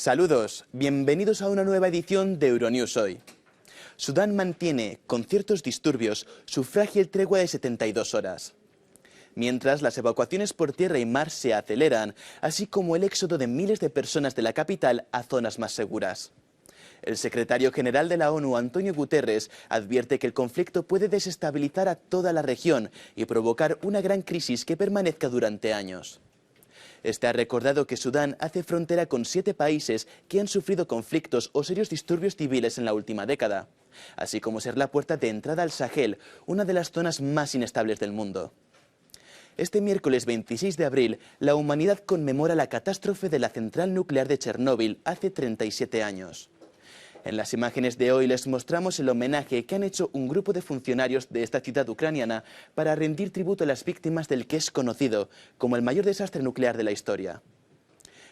Saludos, bienvenidos a una nueva edición de Euronews Hoy. Sudán mantiene, con ciertos disturbios, su frágil tregua de 72 horas. Mientras, las evacuaciones por tierra y mar se aceleran, así como el éxodo de miles de personas de la capital a zonas más seguras. El secretario general de la ONU, Antonio Guterres, advierte que el conflicto puede desestabilizar a toda la región y provocar una gran crisis que permanezca durante años. Este ha recordado que Sudán hace frontera con 7 países que han sufrido conflictos o serios disturbios civiles en la última década, así como ser la puerta de entrada al Sahel, una de las zonas más inestables del mundo. Este miércoles 26 de abril, la humanidad conmemora la catástrofe de la central nuclear de Chernóbil hace 37 años. En las imágenes de hoy les mostramos el homenaje que han hecho un grupo de funcionarios de esta ciudad ucraniana para rendir tributo a las víctimas del que es conocido como el mayor desastre nuclear de la historia.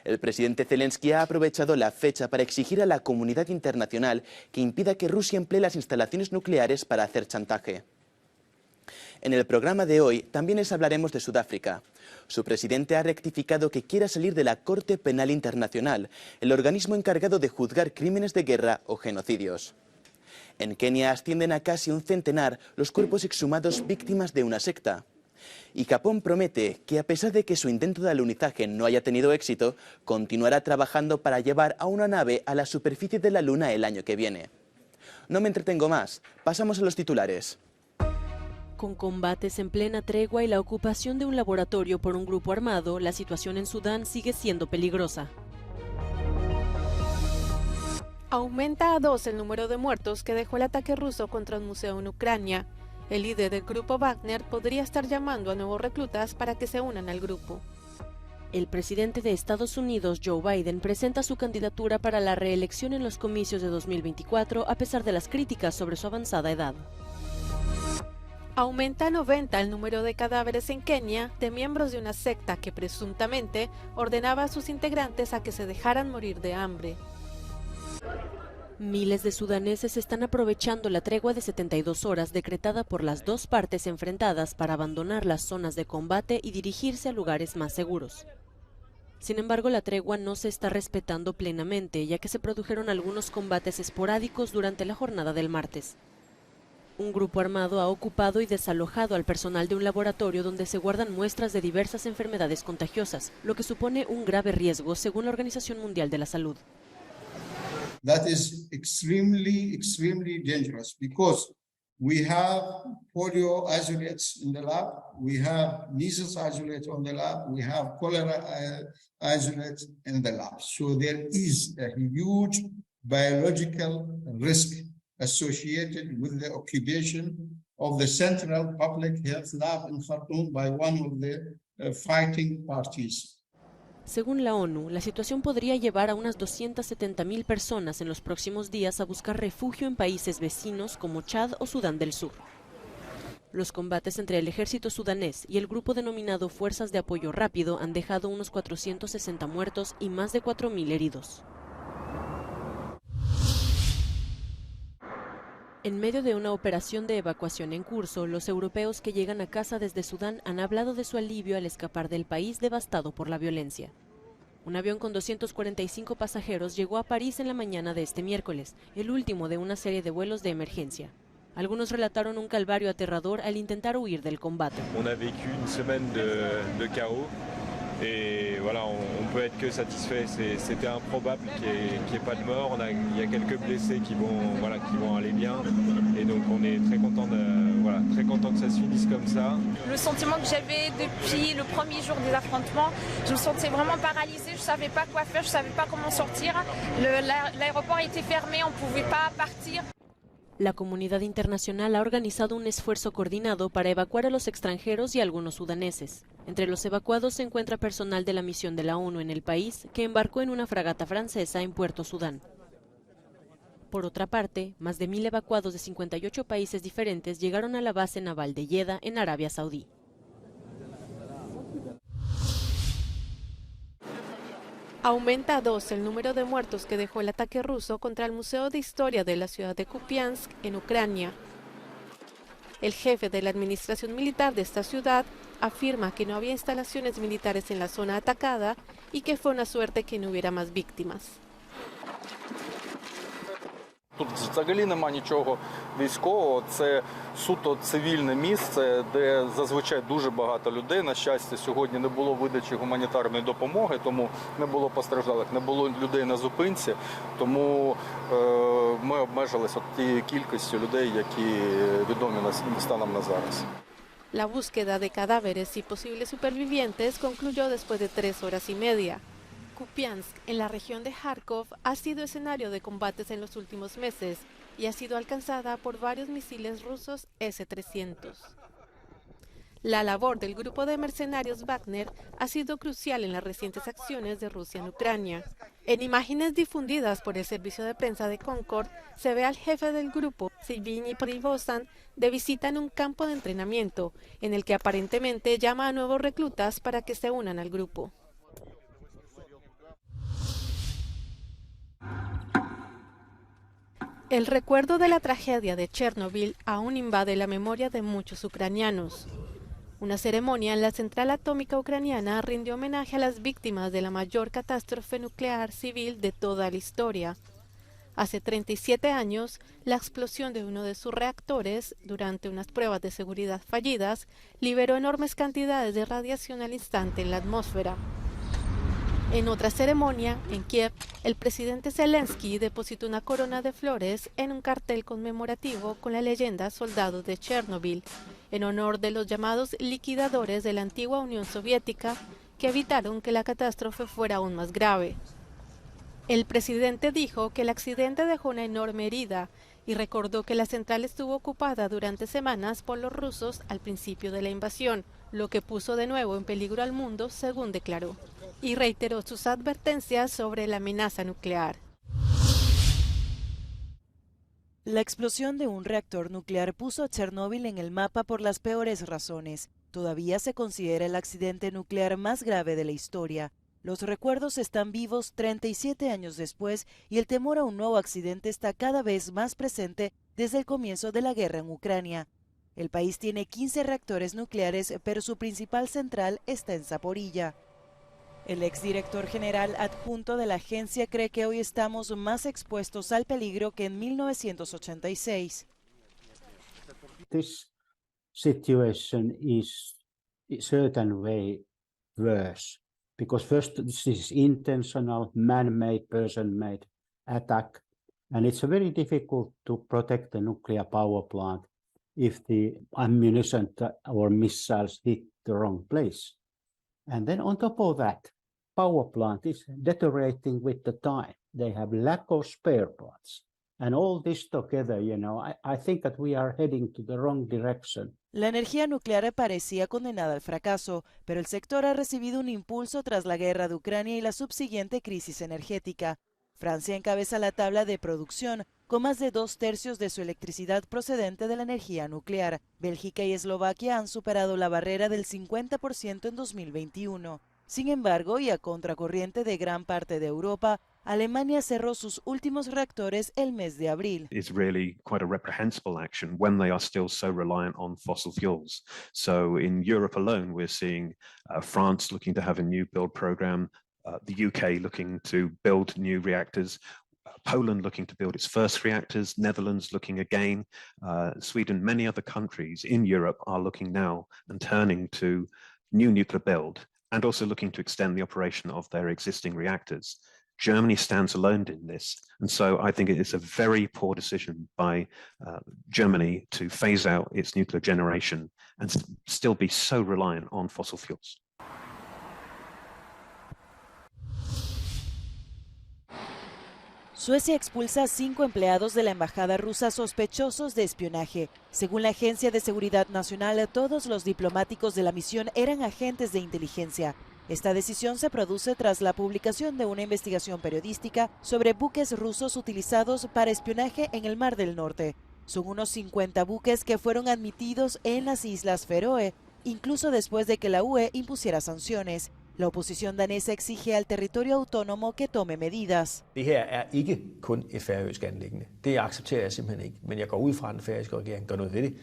El presidente Zelensky ha aprovechado la fecha para exigir a la comunidad internacional que impida que Rusia emplee las instalaciones nucleares para hacer chantaje. En el programa de hoy también les hablaremos de Sudáfrica. Su presidente ha rectificado que quiera salir de la Corte Penal Internacional, el organismo encargado de juzgar crímenes de guerra o genocidios. En Kenia ascienden a casi un centenar los cuerpos exhumados víctimas de una secta. Y Japón promete que, a pesar de que su intento de alunizaje no haya tenido éxito, continuará trabajando para llevar a una nave a la superficie de la Luna el año que viene. No me entretengo más, pasamos a los titulares. Con combates en plena tregua y la ocupación de un laboratorio por un grupo armado, la situación en Sudán sigue siendo peligrosa. Aumenta a 2 el número de muertos que dejó el ataque ruso contra un museo en Ucrania. El líder del grupo Wagner podría estar llamando a nuevos reclutas para que se unan al grupo. El presidente de Estados Unidos, Joe Biden, presenta su candidatura para la reelección en los comicios de 2024 a pesar de las críticas sobre su avanzada edad. Aumenta a 90 el número de cadáveres en Kenia de miembros de una secta que presuntamente ordenaba a sus integrantes a que se dejaran morir de hambre. Miles de sudaneses están aprovechando la tregua de 72 horas decretada por las dos partes enfrentadas para abandonar las zonas de combate y dirigirse a lugares más seguros. Sin embargo, la tregua no se está respetando plenamente, ya que se produjeron algunos combates esporádicos durante la jornada del martes. Un grupo armado ha ocupado y desalojado al personal de un laboratorio donde se guardan muestras de diversas enfermedades contagiosas, lo que supone un grave riesgo según la Organización Mundial de la Salud. That is extremely dangerous because we have polio isolates in the lab, we have measles isolates on the lab, we have cholera isolates in the lab. So there is a huge biological risk associated with the occupation of the Central Public Health Lab in Khartoum by one of the fighting parties. Según la ONU, la situación podría llevar a unas 270.000 personas en los próximos días a buscar refugio en países vecinos como Chad o Sudán del Sur. Los combates entre el ejército sudanés y el grupo denominado Fuerzas de Apoyo Rápido han dejado unos 460 muertos y más de 4.000 heridos. En medio de una operación de evacuación en curso, los europeos que llegan a casa desde Sudán han hablado de su alivio al escapar del país devastado por la violencia. Un avión con 245 pasajeros llegó a París en la mañana de este miércoles, el último de una serie de vuelos de emergencia. Algunos relataron un calvario aterrador al intentar huir del combate. On a vécu une semaine de chaos. Et voilà, on peut être que satisfait. C'était improbable qu'il y ait pas de mort. Il y a quelques blessés qui vont aller bien. Et donc on est très content que ça se finisse comme ça. Le sentiment que j'avais depuis le premier jour des affrontements, je me sentais vraiment paralysée. Je savais pas quoi faire, je savais pas comment sortir. L'aéroport était fermé, on pouvait pas partir. La comunidad internacional ha organizado un esfuerzo coordinado para evacuar a los extranjeros y a algunos sudaneses. Entre los evacuados se encuentra personal de la misión de la ONU en el país, que embarcó en una fragata francesa en Puerto Sudán. Por otra parte, más de 1.000 evacuados de 58 países diferentes llegaron a la base naval de Jeddah, en Arabia Saudí. Aumenta a 2 el número de muertos que dejó el ataque ruso contra el Museo de Historia de la ciudad de Kupiansk, en Ucrania. El jefe de la administración militar de esta ciudad afirma que no había instalaciones militares en la zona atacada y que fue una suerte que no hubiera más víctimas. Тут взагалі нема нічого військового, це суто цивільне місце, де зазвичай дуже багато людей. На щастя, сьогодні не було видачі гуманітарної допомоги, тому не було постраждалих, не було людей на зупинці, тому ми обмежилися тією кількістю людей, які відомі станом на зараз. La búsqueda de cadáveres y posibles supervivientes concluyó después de 3 horas y media. Kupiansk, en la región de Kharkov, ha sido escenario de combates en los últimos meses y ha sido alcanzada por varios misiles rusos S-300. La labor del grupo de mercenarios Wagner ha sido crucial en las recientes acciones de Rusia en Ucrania. En imágenes difundidas por el servicio de prensa de Concord, se ve al jefe del grupo, Yevgeny Prigozhin, de visita en un campo de entrenamiento, en el que aparentemente llama a nuevos reclutas para que se unan al grupo. El recuerdo de la tragedia de Chernobyl aún invade la memoria de muchos ucranianos. Una ceremonia en la central atómica ucraniana rindió homenaje a las víctimas de la mayor catástrofe nuclear civil de toda la historia. Hace 37 años, la explosión de uno de sus reactores, durante unas pruebas de seguridad fallidas, liberó enormes cantidades de radiación al instante en la atmósfera. En otra ceremonia, en Kiev, el presidente Zelensky depositó una corona de flores en un cartel conmemorativo con la leyenda Soldados de Chernobyl, en honor de los llamados liquidadores de la antigua Unión Soviética que evitaron que la catástrofe fuera aún más grave. El presidente dijo que el accidente dejó una enorme herida y recordó que la central estuvo ocupada durante semanas por los rusos al principio de la invasión, lo que puso de nuevo en peligro al mundo, según declaró, y reiteró sus advertencias sobre la amenaza nuclear. La explosión de un reactor nuclear puso a Chernóbil en el mapa por las peores razones. Todavía se considera el accidente nuclear más grave de la historia. Los recuerdos están vivos 37 años después y el temor a un nuevo accidente está cada vez más presente desde el comienzo de la guerra en Ucrania. El país tiene 15 reactores nucleares, pero su principal central está en Zaporilla. El exdirector general adjunto de la agencia cree que hoy estamos más expuestos al peligro que en 1986. This situation is in a certain way worse, because first this is intentional, man-made, person-made attack, and it's very difficult to protect the nuclear power plant if the ammunition or missiles hit the wrong place. And then on top of that, power plant is deteriorating with the time. They have lack of spare parts. And all this together, I think that we are heading to the wrong direction. La energía nuclear parecía condenada al fracaso, pero el sector ha recibido un impulso tras la guerra de Ucrania y la subsiguiente crisis energética. Francia encabeza la tabla de producción, con más de 2/3 de su electricidad procedente de la energía nuclear. Bélgica y Eslovaquia han superado la barrera del 50% en 2021. Sin embargo, y a contracorriente de gran parte de Europa, Alemania cerró sus últimos reactores el mes de abril. Is really quite a reprehensible action when they are still so reliant on fossil fuels. So in Europe alone, we're seeing France looking to have a new build program, the UK looking to build new reactors, Poland looking to build its first reactors, Netherlands looking again, Sweden, many other countries in Europe are looking now and turning to new nuclear build and also looking to extend the operation of their existing reactors. Germany stands alone in this, and so I think it is a very poor decision by Germany to phase out its nuclear generation and still be so reliant on fossil fuels. Suecia expulsa a 5 empleados de la embajada rusa sospechosos de espionaje. Según la Agencia de Seguridad Nacional, todos los diplomáticos de la misión eran agentes de inteligencia. Esta decisión se produce tras la publicación de una investigación periodística sobre buques rusos utilizados para espionaje en el Mar del Norte. Son unos 50 buques que fueron admitidos en las Islas Feroe, incluso después de que la UE impusiera sanciones. La oposición danesa exige al territorio autónomo que tome medidas. Det her ikke kun et færøsk anliggende. Det accepterer jeg simpelthen ikke. Men jeg går ud fra, at den færøske regering gør noget ved det.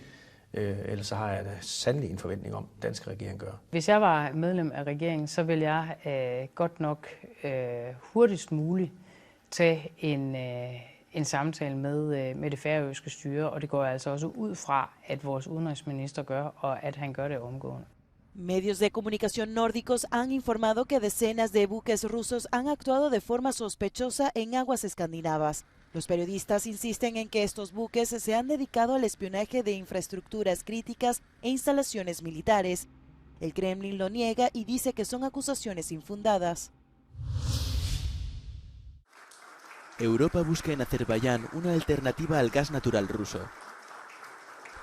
Ellers så har jeg da sandelig en forventning om, at den danske regering gør. Hvis jeg var medlem af regeringen, så ville jeg godt nok hurtigst muligt tage en samtale med det færøske styre, og det går jeg altså også ud fra, at vores udenrigsminister gør, og at han gør det omgående. Medios de comunicación nórdicos han informado que decenas de buques rusos han actuado de forma sospechosa en aguas escandinavas. Los periodistas insisten en que estos buques se han dedicado al espionaje de infraestructuras críticas e instalaciones militares. El Kremlin lo niega y dice que son acusaciones infundadas. Europa busca en Azerbaiyán una alternativa al gas natural ruso.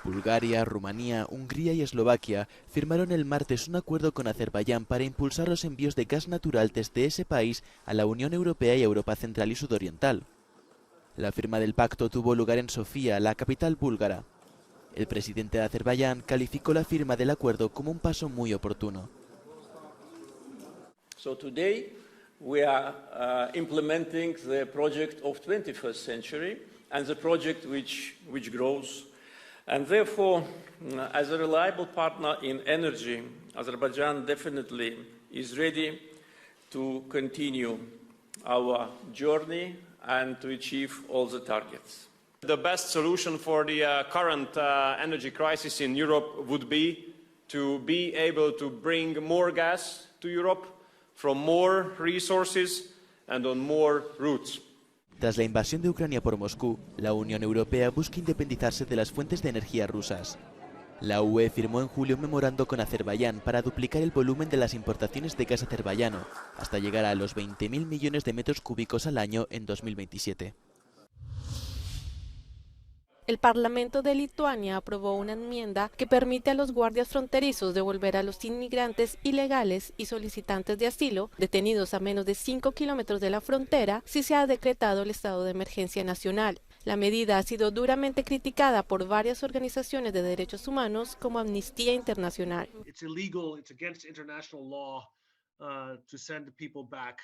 Bulgaria, Rumanía, Hungría y Eslovaquia firmaron el martes un acuerdo con Azerbaiyán para impulsar los envíos de gas natural desde ese país a la Unión Europea y Europa Central y Sudoriental. La firma del pacto tuvo lugar en Sofía, la capital búlgara. El presidente de Azerbaiyán calificó la firma del acuerdo como un paso muy oportuno. So today we are implementing the project of 21st century and the project which grows. And therefore, as a reliable partner in energy, Azerbaijan definitely is ready to continue our journey and to achieve all the targets. The best solution for the current energy crisis in Europe would be to be able to bring more gas to Europe from more resources and on more routes. Tras la invasión de Ucrania por Moscú, la Unión Europea busca independizarse de las fuentes de energía rusas. La UE firmó en julio un memorando con Azerbaiyán para duplicar el volumen de las importaciones de gas azerbaiyano, hasta llegar a los 20.000 millones de metros cúbicos al año en 2027. El Parlamento de Lituania aprobó una enmienda que permite a los guardias fronterizos devolver a los inmigrantes ilegales y solicitantes de asilo detenidos a menos de 5 kilómetros de la frontera si se ha decretado el estado de emergencia nacional. La medida ha sido duramente criticada por varias organizaciones de derechos humanos como Amnistía Internacional. It's illegal, it's against international law to send people back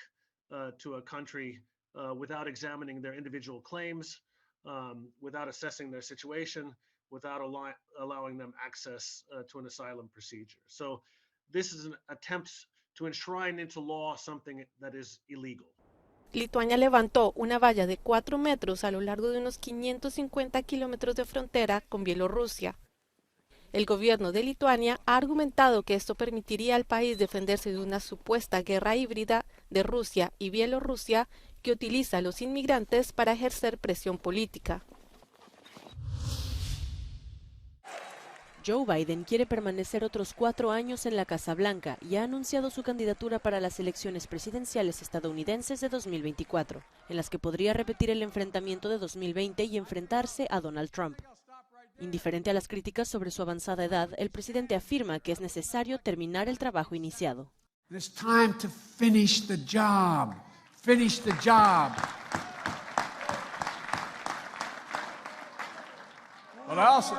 to a country without examining their individual claims. Without assessing their situation, without allowing them access to an asylum procedure. So this is an attempt to enshrine into law something that is illegal. Lituania levantó una valla de 4 metros a lo largo de unos 550 kilómetros de frontera con Bielorrusia. El gobierno de Lituania ha argumentado que esto permitiría al país defenderse de una supuesta guerra híbrida de Rusia y Bielorrusia que utiliza a los inmigrantes para ejercer presión política. Joe Biden quiere permanecer otros 4 años en la Casa Blanca y ha anunciado su candidatura para las elecciones presidenciales estadounidenses de 2024, en las que podría repetir el enfrentamiento de 2020 y enfrentarse a Donald Trump. Indiferente a las críticas sobre su avanzada edad, el presidente afirma que es necesario terminar el trabajo iniciado. It's time to finish the job. Finish the job. What else?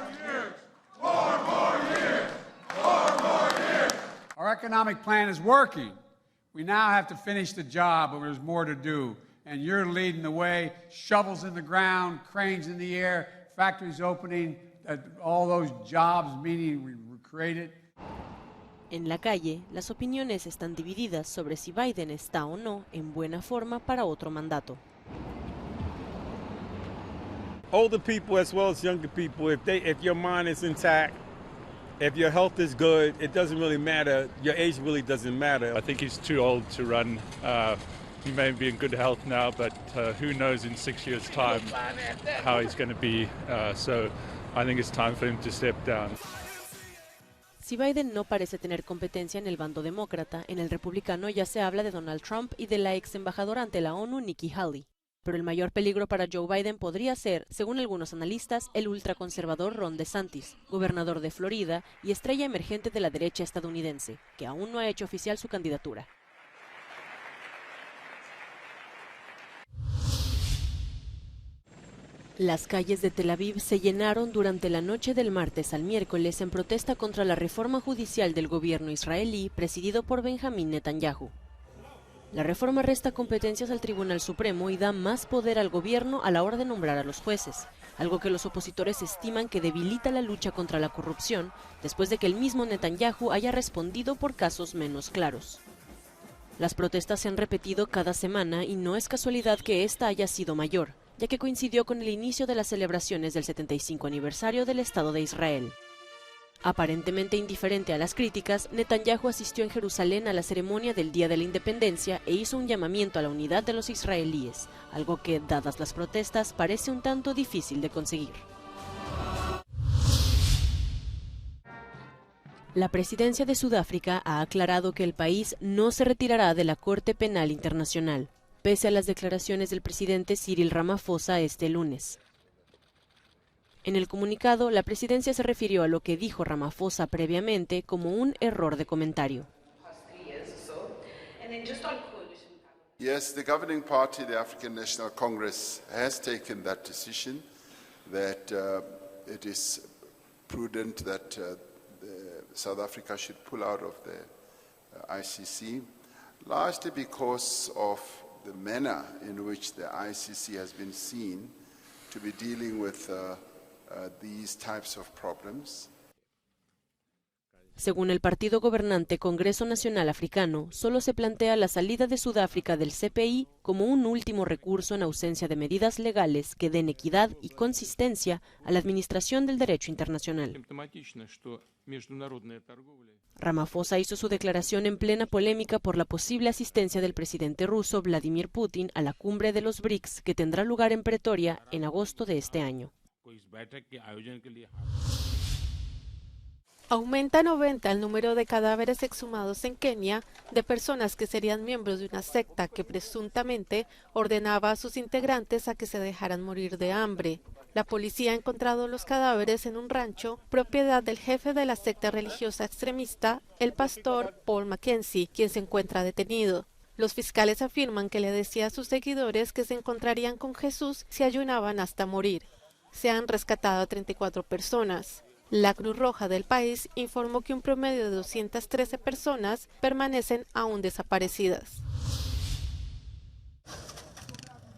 4 more years. 4 more years. Our economic plan is working. We now have to finish the job, but there's more to do. And you're leading the way. Shovels in the ground, cranes in the air, factories opening, all those jobs, meaning we created. En la calle, las opiniones están divididas sobre si Biden está o no en buena forma para otro mandato. Older people as well as younger people, if your mind is intact, if your health is good, it doesn't really matter. Your age really doesn't matter. I think he's too old to run. He may be in good health now, but who knows in 6 years' time how he's going to be. So I think it's time for him to step down. Si Biden no parece tener competencia en el bando demócrata, en el republicano ya se habla de Donald Trump y de la ex embajadora ante la ONU, Nikki Haley. Pero el mayor peligro para Joe Biden podría ser, según algunos analistas, el ultraconservador Ron DeSantis, gobernador de Florida y estrella emergente de la derecha estadounidense, que aún no ha hecho oficial su candidatura. Las calles de Tel Aviv se llenaron durante la noche del martes al miércoles en protesta contra la reforma judicial del gobierno israelí presidido por Benjamín Netanyahu. La reforma resta competencias al Tribunal Supremo y da más poder al gobierno a la hora de nombrar a los jueces, algo que los opositores estiman que debilita la lucha contra la corrupción después de que el mismo Netanyahu haya respondido por casos menos claros. Las protestas se han repetido cada semana y no es casualidad que esta haya sido mayor, ya que coincidió con el inicio de las celebraciones del 75 aniversario del Estado de Israel. Aparentemente indiferente a las críticas, Netanyahu asistió en Jerusalén a la ceremonia del Día de la Independencia e hizo un llamamiento a la unidad de los israelíes, algo que, dadas las protestas, parece un tanto difícil de conseguir. La presidencia de Sudáfrica ha aclarado que el país no se retirará de la Corte Penal Internacional, pese a las declaraciones del presidente Cyril Ramaphosa este lunes. En el comunicado, la presidencia se refirió a lo que dijo Ramaphosa previamente como un error de comentario. Yes, the governing party, the African National Congress, has taken that decision that it is prudent that South Africa should pull out of the ICC, largely because of the manner in which the ICC has been seen to be dealing with these types of problems. Según el partido gobernante Congreso Nacional Africano, solo se plantea la salida de Sudáfrica del CPI como un último recurso en ausencia de medidas legales que den equidad y consistencia a la administración del derecho internacional. Ramaphosa hizo su declaración en plena polémica por la posible asistencia del presidente ruso Vladimir Putin a la cumbre de los BRICS que tendrá lugar en Pretoria en agosto de este año. Aumenta a 90 el número de cadáveres exhumados en Kenia de personas que serían miembros de una secta que presuntamente ordenaba a sus integrantes a que se dejaran morir de hambre. La policía ha encontrado los cadáveres en un rancho, propiedad del jefe de la secta religiosa extremista, el pastor Paul Mackenzie, quien se encuentra detenido. Los fiscales afirman que le decía a sus seguidores que se encontrarían con Jesús si ayunaban hasta morir. Se han rescatado a 34 personas. La Cruz Roja del país informó que un promedio de 213 personas permanecen aún desaparecidas.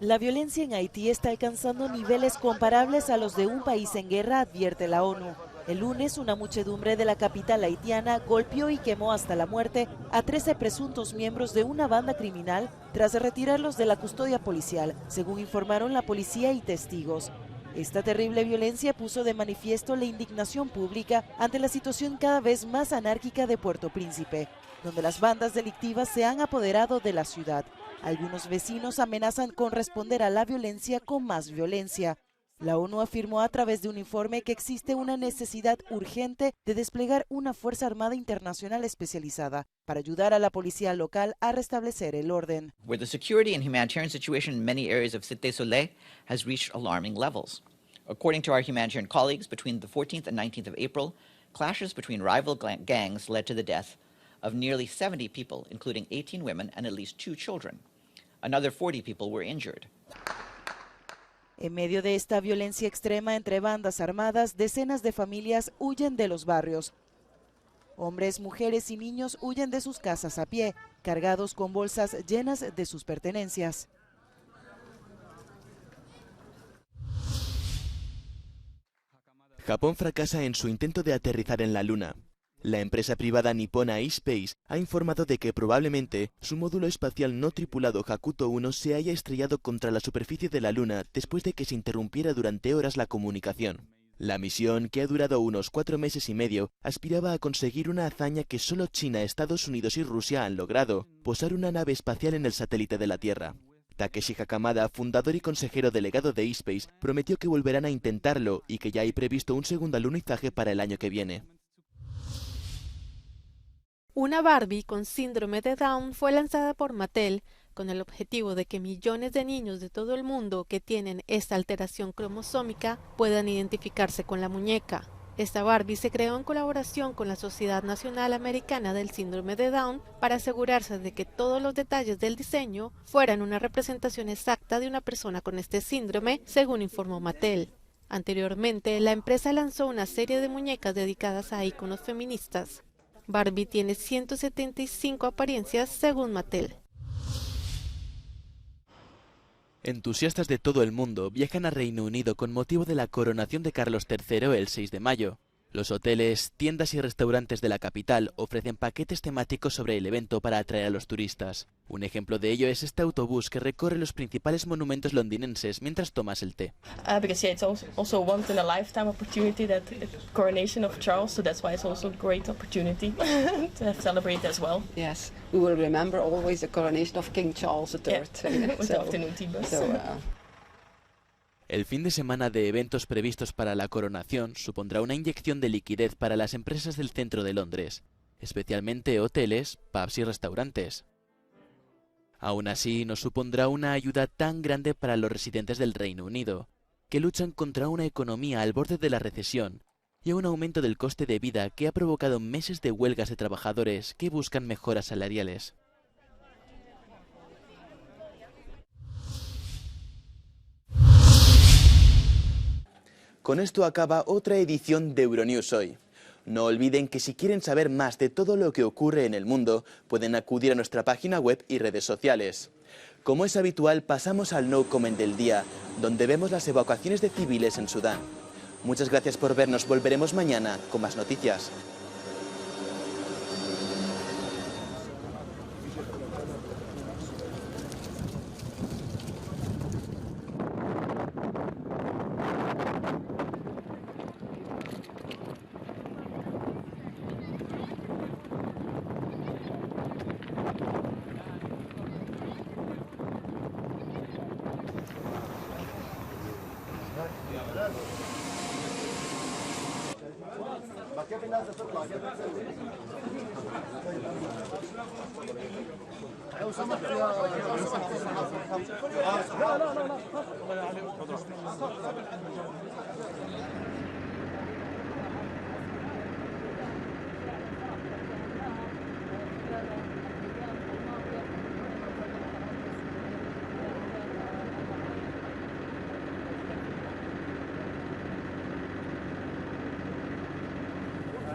La violencia en Haití está alcanzando niveles comparables a los de un país en guerra, advierte la ONU. El lunes, una muchedumbre de la capital haitiana golpeó y quemó hasta la muerte a 13 presuntos miembros de una banda criminal tras retirarlos de la custodia policial, según informaron la policía y testigos. Esta terrible violencia puso de manifiesto la indignación pública ante la situación cada vez más anárquica de Puerto Príncipe, donde las bandas delictivas se han apoderado de la ciudad. Algunos vecinos amenazan con responder a la violencia con más violencia. La ONU afirmó a través de un informe que existe una necesidad urgente de desplegar una Fuerza Armada Internacional especializada para ayudar a la policía local a restablecer el orden. Where the security and humanitarian situation in many areas of Cité Soleil has reached alarming levels. According to our humanitarian colleagues, between the 14th and 19th of April, clashes between rival gangs led to the death of nearly 70 people, including 18 women and at least 2 children. Another 40 people were injured. En medio de esta violencia extrema entre bandas armadas, decenas de familias huyen de los barrios. Hombres, mujeres y niños huyen de sus casas a pie, cargados con bolsas llenas de sus pertenencias. Japón fracasa en su intento de aterrizar en la Luna. La empresa privada nipona iSpace ha informado de que probablemente su módulo espacial no tripulado Hakuto 1 se haya estrellado contra la superficie de la Luna después de que se interrumpiera durante horas la comunicación. La misión, que ha durado unos 4 meses y medio, aspiraba a conseguir una hazaña que solo China, Estados Unidos y Rusia han logrado: posar una nave espacial en el satélite de la Tierra. Takeshi Hakamada, fundador y consejero delegado de iSpace, prometió que volverán a intentarlo y que ya hay previsto un segundo alunizaje para el año que viene. Una Barbie con síndrome de Down fue lanzada por Mattel con el objetivo de que millones de niños de todo el mundo que tienen esta alteración cromosómica puedan identificarse con la muñeca. Esta Barbie se creó en colaboración con la Sociedad Nacional Americana del Síndrome de Down para asegurarse de que todos los detalles del diseño fueran una representación exacta de una persona con este síndrome, según informó Mattel. Anteriormente, la empresa lanzó una serie de muñecas dedicadas a íconos feministas. Barbie tiene 175 apariencias según Mattel. Entusiastas de todo el mundo viajan a Reino Unido con motivo de la coronación de Carlos III el 6 de mayo. Los hoteles, tiendas y restaurantes de la capital ofrecen paquetes temáticos sobre el evento para atraer a los turistas. Un ejemplo de ello es este autobús que recorre los principales monumentos londinenses mientras tomas el té. Because it's also once in a lifetime opportunity, that coronation of Charles, so that's why it's also a great opportunity to celebrate as well. Yes, we will remember always the coronation of King Charles III. Yeah, with the afternoon tea bus. El fin de semana de eventos previstos para la coronación supondrá una inyección de liquidez para las empresas del centro de Londres, especialmente hoteles, pubs y restaurantes. Aún así, no supondrá una ayuda tan grande para los residentes del Reino Unido, que luchan contra una economía al borde de la recesión y a un aumento del coste de vida que ha provocado meses de huelgas de trabajadores que buscan mejoras salariales. Con esto acaba otra edición de Euronews Hoy. No olviden que si quieren saber más de todo lo que ocurre en el mundo, pueden acudir a nuestra página web y redes sociales. Como es habitual, pasamos al No Comment del día, donde vemos las evacuaciones de civiles en Sudán. Muchas gracias por vernos, volveremos mañana con más noticias.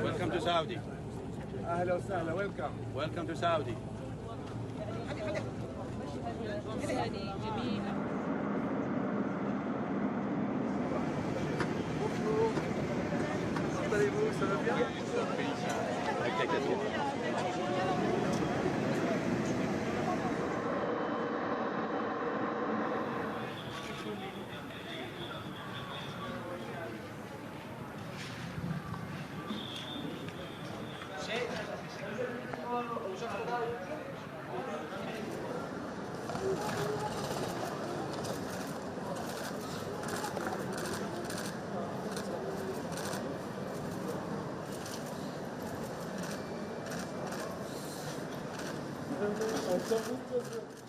Welcome to Saudi. أهلا وسهلا. Welcome. Welcome to Saudi. Çok